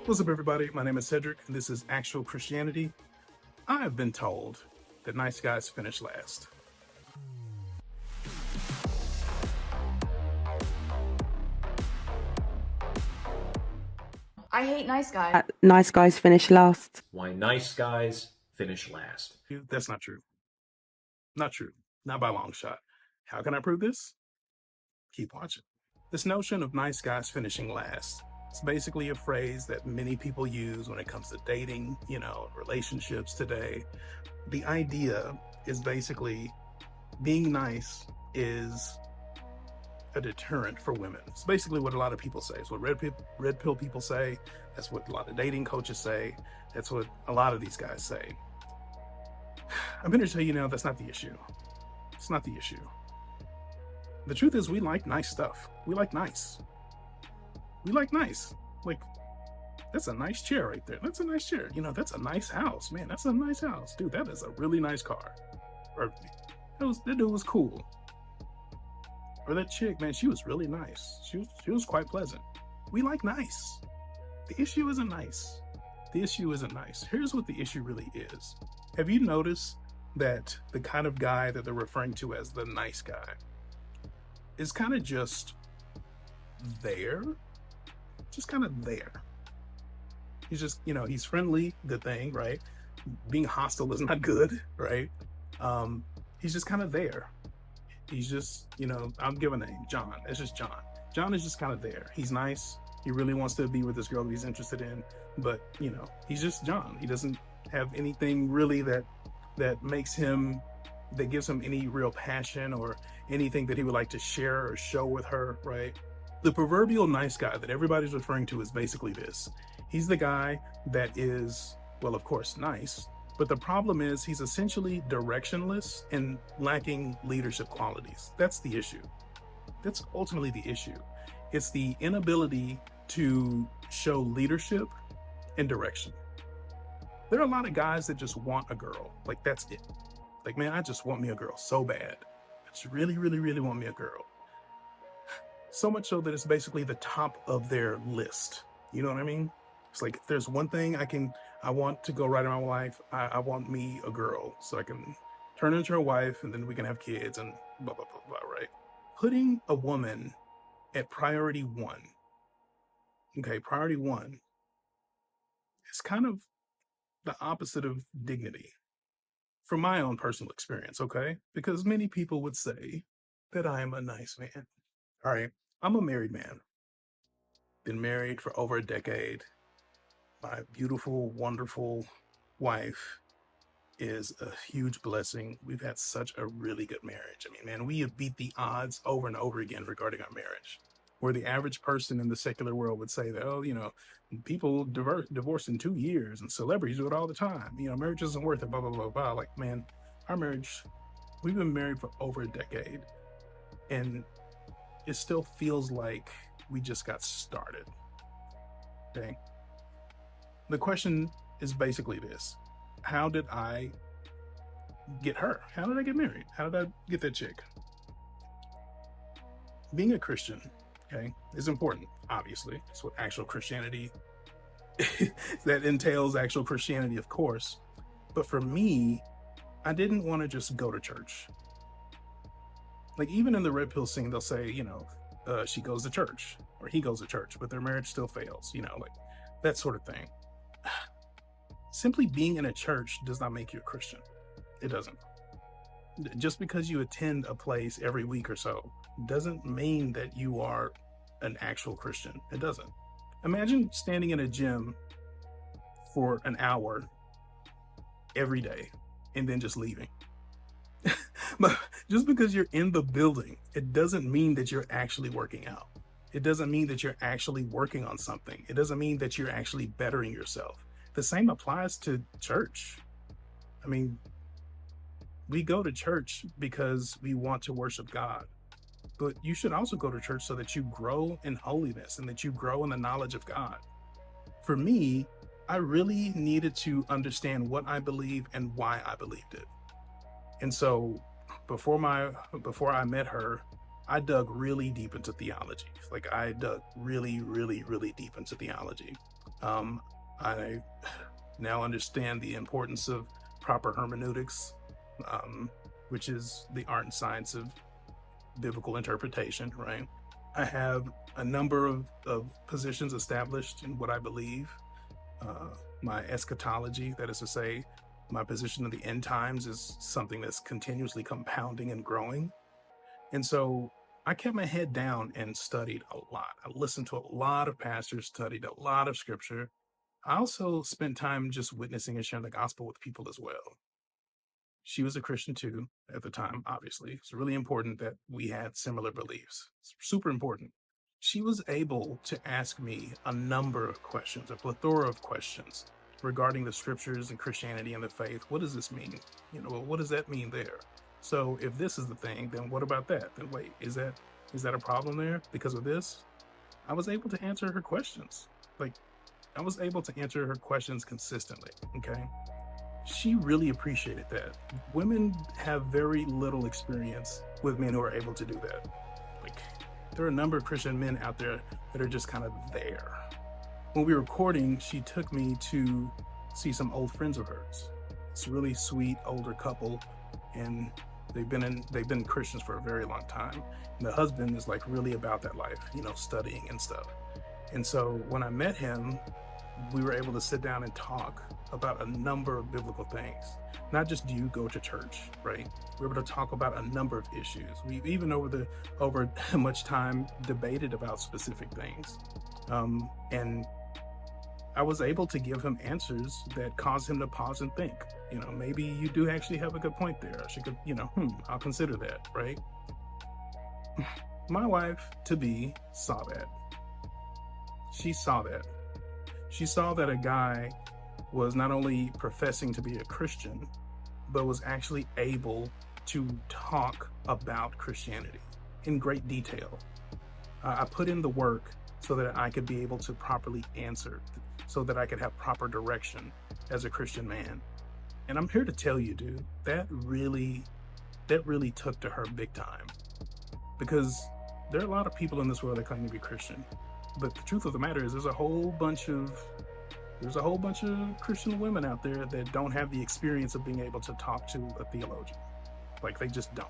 What's up, everybody? My name is Cedric, and this is Actual Christianity. I have been told that nice guys finish last. I hate nice guys. Nice guys finish last. Why nice guys finish last. That's not true. Not true. Not by a long shot. How can I prove this? Keep watching. This notion of nice guys finishing last, it's basically a phrase that many people use when it comes to dating, relationships today. The idea is basically being nice is a deterrent for women. It's basically what a lot of people say. It's what red pill people say. That's what a lot of dating coaches say. That's what a lot of these guys say. I'm going to tell you now, that's not the issue. It's not the issue. The truth is, we like nice stuff. We like nice. We like nice. Like, that's a nice chair right there. That's a nice chair. That's a nice house. Man, that's a nice house. Dude, that is a really nice car. Or, that dude was cool. Or that chick, man, she was really nice. She was quite pleasant. We like nice. The issue isn't nice. The issue isn't nice. Here's what the issue really is. Have you noticed that the kind of guy that they're referring to as the nice guy is kind of just there? Just kind of there. He's just, he's friendly, good thing, right? Being hostile is not good, right? He's just kind of there. He's just, I'll give a name, John. It's just John. John is just kind of there. He's nice. He really wants to be with this girl that he's interested in, but he's just John. He doesn't have anything really that gives him any real passion or anything that he would like to share or show with her, right? The proverbial nice guy that everybody's referring to is basically this. He's the guy that is, well, of course, nice, but the problem is he's essentially directionless and lacking leadership qualities. That's the issue. That's ultimately the issue. It's the inability to show leadership and direction. There are a lot of guys that just want a girl. Like, that's it. Like, man, I just want me a girl so bad. I just really, really, really want me a girl. So much so that it's basically the top of their list. You know what I mean? It's like, if there's one thing I want to go right in my life, I want me a girl so I can turn into her wife and then we can have kids and blah, blah, blah, blah, right? Putting a woman at priority one, okay, priority one is kind of the opposite of dignity from my own personal experience, okay? Because many people would say that I am a nice man. All right, I'm a married man. Been married for over a decade. My beautiful, wonderful wife is a huge blessing. We've had such a really good marriage. I mean, man, we have beat the odds over and over again regarding our marriage. Where the average person in the secular world would say that, people divorce in 2 years and celebrities do it all the time. Marriage isn't worth it, blah, blah, blah, blah. Like, man, our marriage, we've been married for over a decade and it still feels like we just got started. Okay. The question is basically this. How did I get her? How did I get married? How did I get that chick? Being a Christian, okay, is important, obviously. It's what actual Christianity, that entails actual Christianity, of course. But for me, I didn't want to just go to church. Like, even in the red pill scene, they'll say, she goes to church or he goes to church, but their marriage still fails, like that sort of thing. Simply being in a church does not make you a Christian. It doesn't. Just because you attend a place every week or so doesn't mean that you are an actual Christian. It doesn't. Imagine standing in a gym for an hour every day and then just leaving. But just because you're in the building, it doesn't mean that you're actually working out. It doesn't mean that you're actually working on something. It doesn't mean that you're actually bettering yourself. The same applies to church. I mean, we go to church because we want to worship God, but you should also go to church so that you grow in holiness and that you grow in the knowledge of God. For me, I really needed to understand what I believe and why I believed it. And so before I met her, I dug really deep into theology. Like, I dug really, really, really deep into theology. Um, I now understand the importance of proper hermeneutics, um, which is the art and science of biblical interpretation, right? I have a number of positions established in what I believe. Uh, my eschatology, that is to say, my position in the end times, is something that's continuously compounding and growing. And so I kept my head down and studied a lot. I listened to a lot of pastors, studied a lot of scripture. I also spent time just witnessing and sharing the gospel with people as well. She was a Christian too at the time, obviously. It's really important that we had similar beliefs. It's super important. She was able to ask me a number of questions, a plethora of questions regarding the scriptures and Christianity and the faith. What does this mean? Well, what does that mean there? So if this is the thing, then what about that? Then wait, is that a problem there because of this? I was able to answer her questions. Like, I was able to answer her questions consistently. Okay. She really appreciated that. Women have very little experience with men who are able to do that. Like, there are a number of Christian men out there that are just kind of there. When we were recording, she took me to see some old friends of hers. It's a really sweet older couple, and they've been Christians for a very long time. And the husband is like really about that life, studying and stuff. And so when I met him, we were able to sit down and talk about a number of biblical things. Not just do you go to church, right? We were able to talk about a number of issues. We even over much time debated about specific things. And I was able to give him answers that caused him to pause and think, maybe you do actually have a good point there. I should, I'll consider that, right? My wife to be saw that. She saw that. She saw that a guy was not only professing to be a Christian, but was actually able to talk about Christianity in great detail. I put in the work so that I could be able to properly answer, so that I could have proper direction as a Christian man. And I'm here to tell you, dude, that really took to her big time. Because there are a lot of people in this world that claim to be Christian. But the truth of the matter is there's a whole bunch of Christian women out there that don't have the experience of being able to talk to a theologian. Like, they just don't.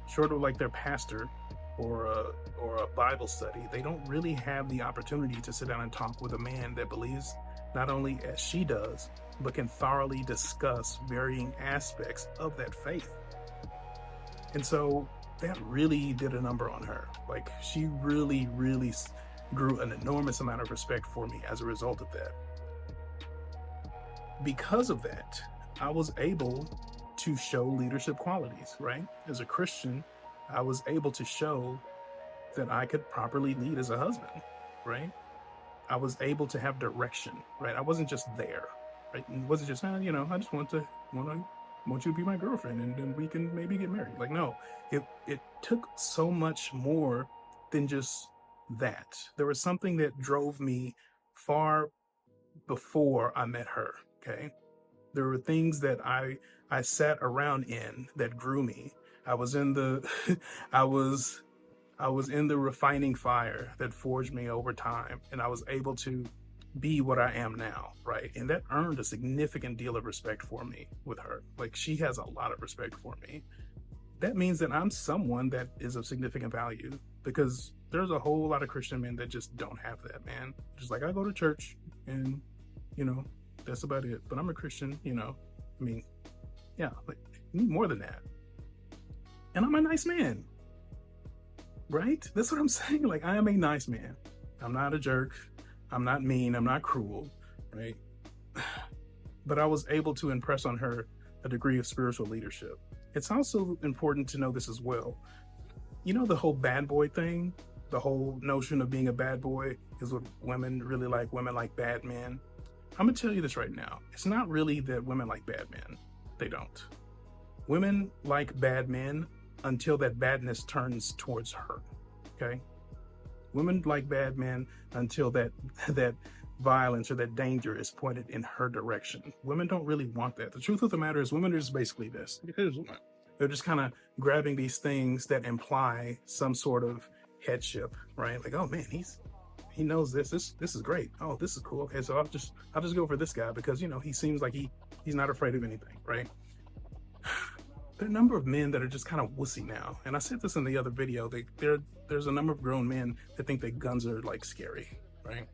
Short of like their pastor or a Bible study, they don't really have the opportunity to sit down and talk with a man that believes not only as she does, but can thoroughly discuss varying aspects of that faith. And so that really did a number on her. Like, she really grew an enormous amount of respect for me as a result of that. Because of that, I was able to show leadership qualities, right? As a Christian, I was able to show that I could properly lead as a husband, right? I was able to have direction, right? I wasn't just there, right? It wasn't just, I just want you to be my girlfriend and then we can maybe get married. Like, no, it took so much more than just that. There was something that drove me far before I met her. Okay. There were things that I sat around in that grew me. I was in the I was in the refining fire that forged me over time, and I was able to be what I am now, right? And that earned a significant deal of respect for me with her. Like, she has a lot of respect for me. That means that I'm someone that is of significant value, because there's a whole lot of Christian men that just don't have that, man. Just like, I go to church and, that's about it. But I'm a Christian, yeah, like, you need more than that. And I'm a nice man, right? That's what I'm saying. Like, I am a nice man. I'm not a jerk. I'm not mean. I'm not cruel, right? But I was able to impress on her a degree of spiritual leadership. It's also important to know this as well. The whole bad boy thing, the whole notion of being a bad boy is what women really like. Women like bad men. I'm going to tell you this right now. It's not really that women like bad men. They don't. Women like bad men until that badness turns towards her. Okay? Women like bad men until that violence or that danger is pointed in her direction. Women don't really want that. The truth of the matter is, women are just basically this. They're just kind of grabbing these things that imply some sort of headship, right? Like, oh man, he's he knows this is great. Oh, this is cool. Okay, so I'll just go for this guy because, you know, he seems like he's not afraid of anything, right? There are a number of men that are just kind of wussy now, and I said this in the other video. There's a number of grown men that think that guns are like scary, right?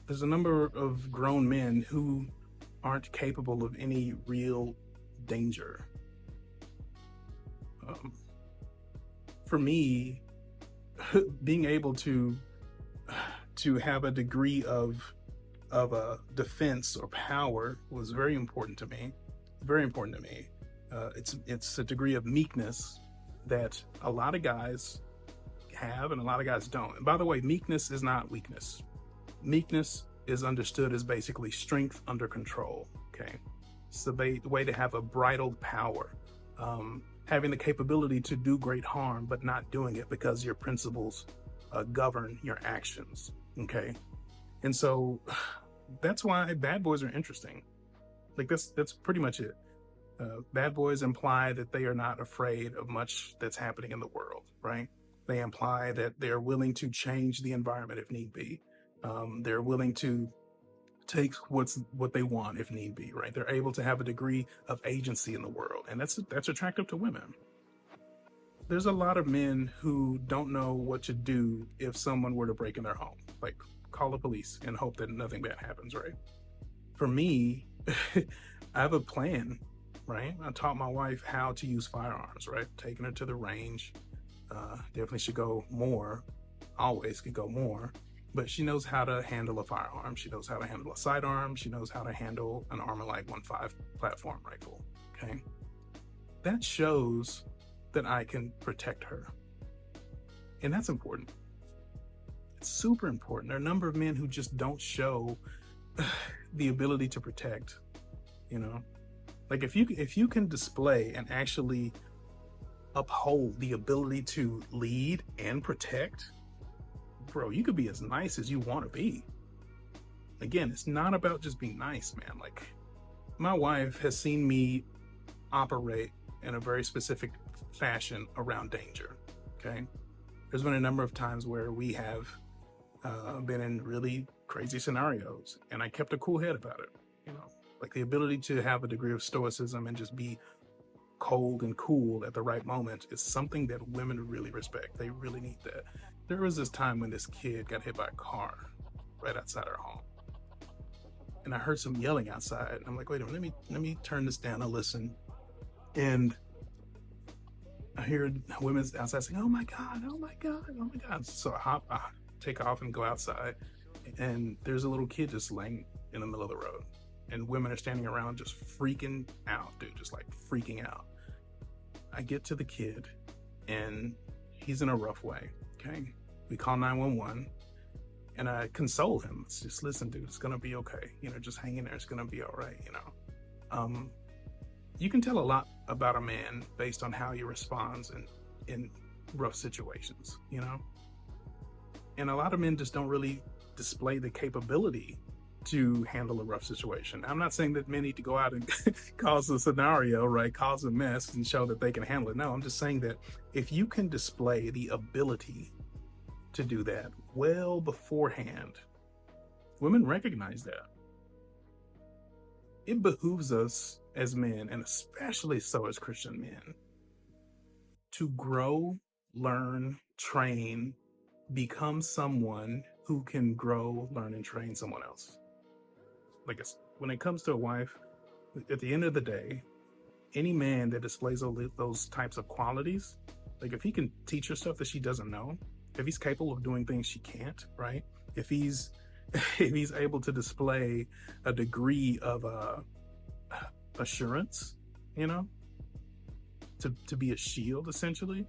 There's a number of grown men who aren't capable of any real danger. For me, being able to have a degree of a defense or power was very important to me. Very important to me. It's a degree of meekness that a lot of guys have and a lot of guys don't. And by the way, meekness is not weakness. Meekness is understood as basically strength under control. Okay, it's the way to have a bridled power, having the capability to do great harm, but not doing it because your principles govern your actions. Okay, and so that's why bad boys are interesting. Like that's pretty much it. Bad boys imply that they are not afraid of much that's happening in the world, right? They imply that they're willing to change the environment if need be. They're willing to take what they want if need be, right? They're able to have a degree of agency in the world, and that's attractive to women. There's a lot of men who don't know what to do if someone were to break in their home, like call the police and hope that nothing bad happens, right? For me, I have a plan, right? I taught my wife how to use firearms, right? Taking her to the range. Definitely should go more, always could go more, but she knows how to handle a firearm. She knows how to handle a sidearm. She knows how to handle an Armalite 1.5 platform rifle, okay? That shows that I can protect her. And that's important. It's super important. There are a number of men who just don't show the ability to protect, you know? Like if you can display and actually uphold the ability to lead and protect, bro, you could be as nice as you want to be. Again, it's not about just being nice, man. Like my wife has seen me operate in a very specific fashion around danger, okay? There's been a number of times where we have been in really crazy scenarios and I kept a cool head about it, you know? Like the ability to have a degree of stoicism and just be cold and cool at the right moment is something that women really respect. They really need that. There was this time when this kid got hit by a car right outside our home. And I heard some yelling outside. And I'm like, wait a minute, let me turn this down and listen. And I hear women outside saying, oh my God, oh my God, oh my God. So I take off and go outside. And there's a little kid just laying in the middle of the road. And women are standing around just freaking out, dude, just like freaking out. I get to the kid and he's in a rough way, okay? We call 911 and I console him. It's just, listen, dude, it's gonna be okay. You know, just hang in there, it's gonna be all right, you know? You can tell a lot about a man based on how he responds in rough situations, you know? And a lot of men just don't really display the capability to handle a rough situation. I'm not saying that men need to go out and cause a scenario, right? Cause a mess and show that they can handle it. No, I'm just saying that if you can display the ability to do that well beforehand, women recognize that. It behooves us as men, and especially so as Christian men, to grow, learn, train, become someone who can grow, learn, and train someone else. Like when it comes to a wife, at the end of the day, any man that displays those types of qualities, like if he can teach her stuff that she doesn't know, if he's capable of doing things she can't, right? If he's able to display a degree of assurance, you know, to be a shield essentially.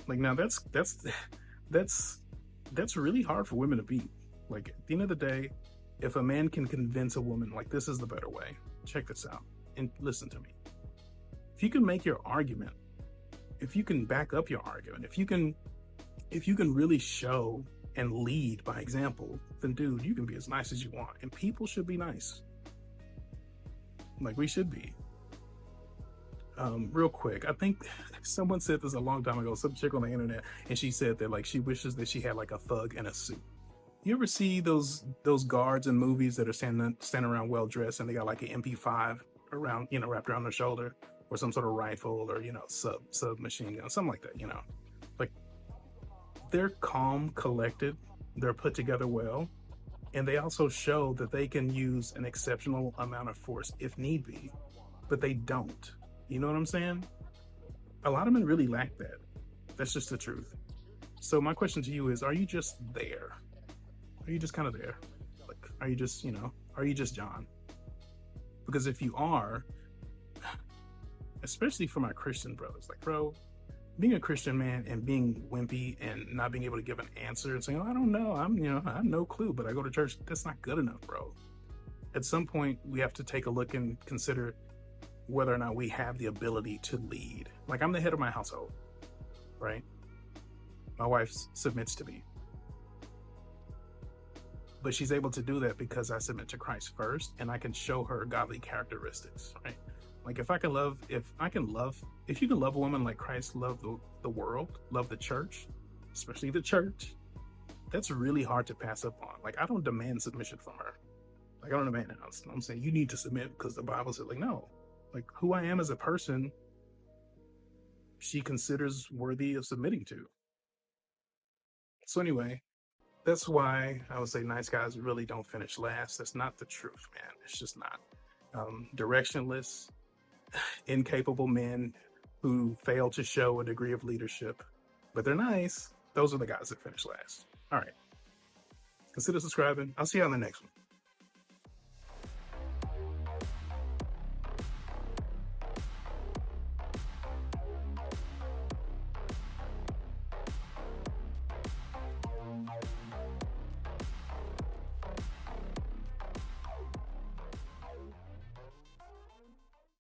Like now that's really hard for women to beat. Like at the end of the day, if a man can convince a woman like this is the better way, check this out and listen to me. If you can make your argument, if you can back up your argument, if you can really show and lead by example, then dude, you can be as nice as you want. And people should be nice. Like we should be. Real quick, I think someone said this a long time ago, some chick on the internet, and she said that like she wishes that she had like a thug in a suit. You ever see those guards in movies that are standing around well dressed and they got like an MP5 around, wrapped around their shoulder, or some sort of rifle, or sub machine gun, something like that, like they're calm, collected, they're put together well, and they also show that they can use an exceptional amount of force if need be, but they don't. You know what I'm saying? A lot of men really lack that. That's just the truth. So my question to you is, are you just there? Are you just kind of there? Like, are you just John? Because if you are, especially for my Christian brothers, like, bro, being a Christian man and being wimpy and not being able to give an answer and saying, oh, I don't know, I have no clue, but I go to church, that's not good enough, bro. At some point, we have to take a look and consider whether or not we have the ability to lead. Like, I'm the head of my household, right? My wife submits to me. But she's able to do that because I submit to Christ first, and I can show her godly characteristics, right? Like, if you can love a woman like Christ loved the world, love the church, especially the church, that's really hard to pass up on. Like, I don't demand submission from her. Like, I don't demand it. I'm saying you need to submit because the Bible said, like, no. Like, who I am as a person, she considers worthy of submitting to. So anyway, that's why I would say nice guys really don't finish last. That's not the truth, man. It's just not. Directionless, incapable men who fail to show a degree of leadership, but they're nice. Those are the guys that finish last. All right. Consider subscribing. I'll see you on the next one.